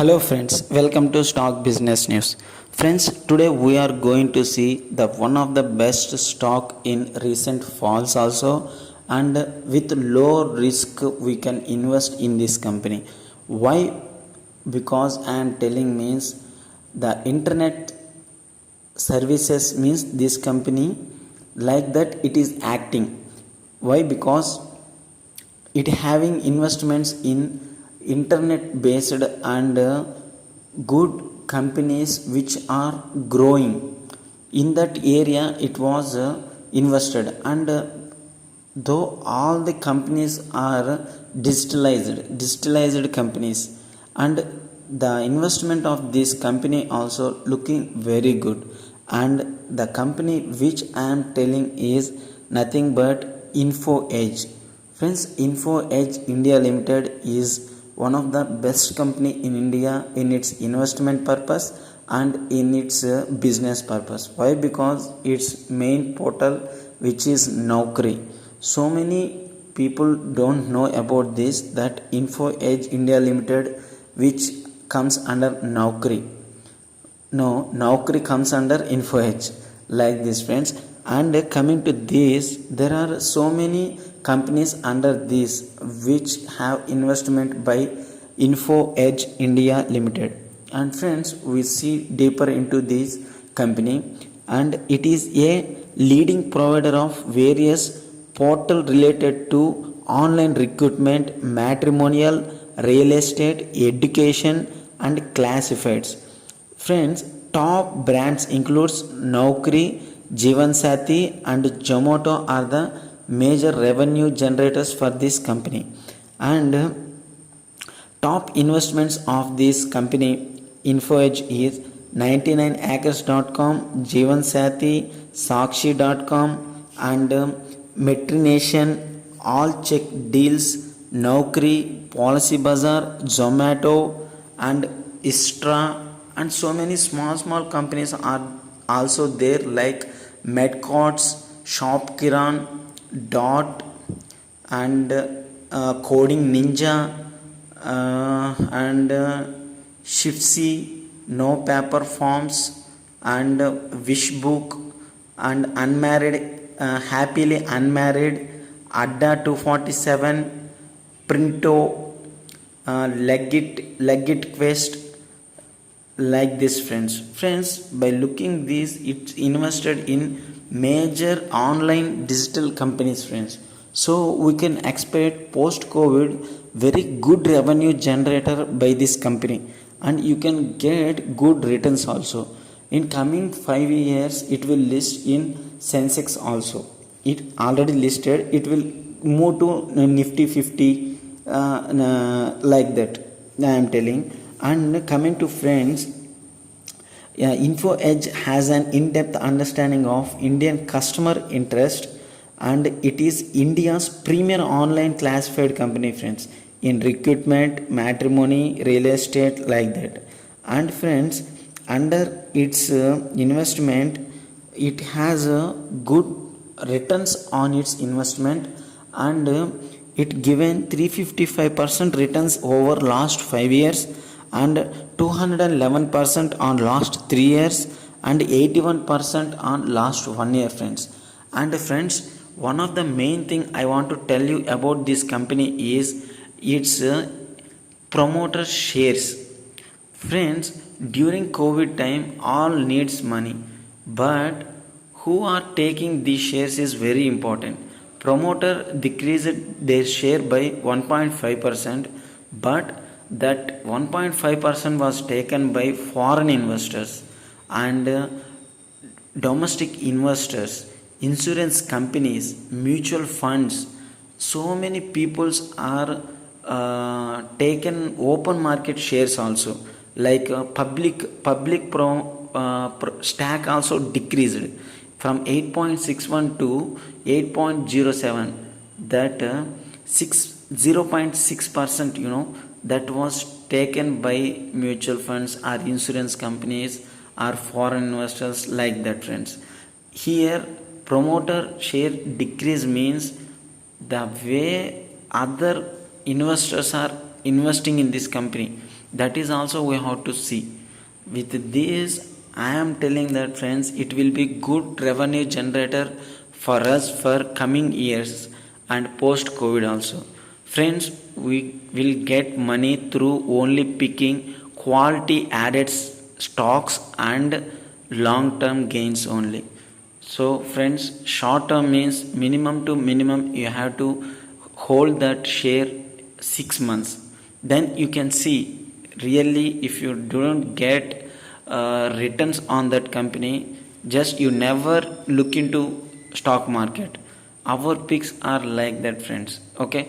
Hello friends, welcome to Stock Business News. Friends, today we are going to see the one of the best stock in recent falls also, and with low risk we can invest in this company. Why? Because I am telling means the internet services means this company like that it is acting. Why? Because it having investments in internet based and good companies which are growing in that area. It was invested, and though all the companies are digitalized companies, and the investment of this company also looking very good. And the company which I am telling is nothing but Info Edge. Friends, Info Edge India Limited is one of the best company in India in its investment purpose and in its business purpose. Why? Because its main portal which is Naukri. So many people don't know about this, that Info Edge India Limited which comes under Naukri. No, Naukri comes under Info Edge, like this friends. And coming to this, there are so many companies under this which have investment by Info Edge India Limited. And friends, we see deeper into this company, and it is a leading provider of various portal related to online recruitment, matrimonial, real estate, education and classifieds. Friends, top brands includes Naukri, Jeevansathi and Zomato are the major revenue generators for this company. And top investments of this company InfoEdge is 99acres.com, Jeevansathi, Sakshi.com and Metrination, All Check Deals, Naukri, Policy Bazaar, Zomato and Istra, and so many small companies are also there, like Medcots, Shopkiran, Dot and Coding Ninja and Shiftsy, No Paper Forms and Wishbook and Unmarried, Happily Unmarried, Adda 247, Printo, Legit Quest, like this friends. By looking this, it's invested in major online digital companies friends. So we can expect post COVID very good revenue generator by this company, and you can get good returns also. In coming 5 years it will list in Sensex also. It already listed, it will move to Nifty 50 like that I am telling. And coming to friends, Info Edge has an in-depth understanding of Indian customer interest, and it is India's premier online classified company friends, in recruitment, matrimony, real estate, like that. And friends, under its investment, it has good returns on its investment, and it given 355% returns over last 5 years, and 211% on last 3 years, and 81% on last 1 year friends. And friends, one of the main thing I want to tell you about this company is its promoter shares. Friends, during COVID time all needs money, but who are taking these shares is very important. Promoter decreased their share by 1.5%, but that 1.5% was taken by foreign investors and domestic investors, insurance companies, mutual funds. So many peoples are taken open market shares also, like stack also decreased from 8.61 to 8.07, that 0.6%, that was taken by mutual funds or insurance companies or foreign investors, like that friends. Here promoter share decrease means the way other investors are investing in this company, That is also we have to see. With this, I am telling that friends, it will be good revenue generator for us for coming years and post COVID also. Friends, we will get money through only picking quality added stocks and long term gains only. So friends, short term means minimum to minimum you have to hold that share 6 months. Then you can see really if you don't get returns on that company, just you never look into stock market. Our picks are like that friends. Okay,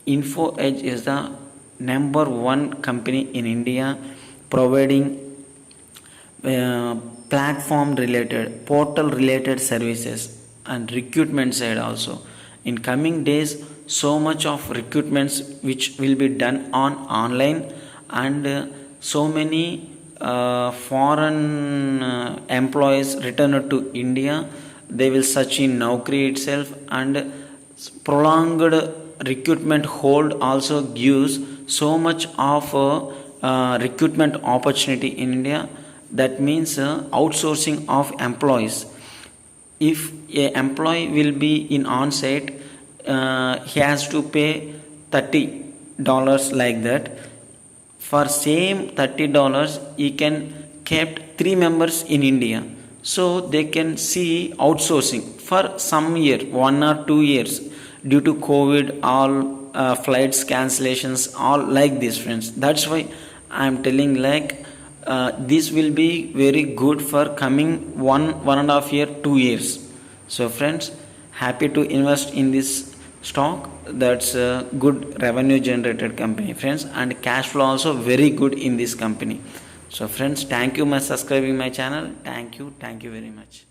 Info Edge is the number one company in India providing platform related, portal related services and recruitment side also. In coming days, so much of recruitments which will be done on online, and so many foreign employees returned to India. They will search in Naukri itself, and prolonged recruitment hold also gives so much of recruitment opportunity in India. That means outsourcing of employees. If a employee will be in on-site, he has to pay $30 like that. For same $30, he can kept 3 members in India. So they can see outsourcing for some year, 1 or 2 years, due to COVID, all flights cancellations, all like this friends. That's why I am telling like this will be very good for coming 1.5 year, 2 years. So friends, happy to invest in this stock. That's a good revenue generated company friends, and cash flow also very good in this company. So friends, thank you for subscribing my channel. Thank you very much.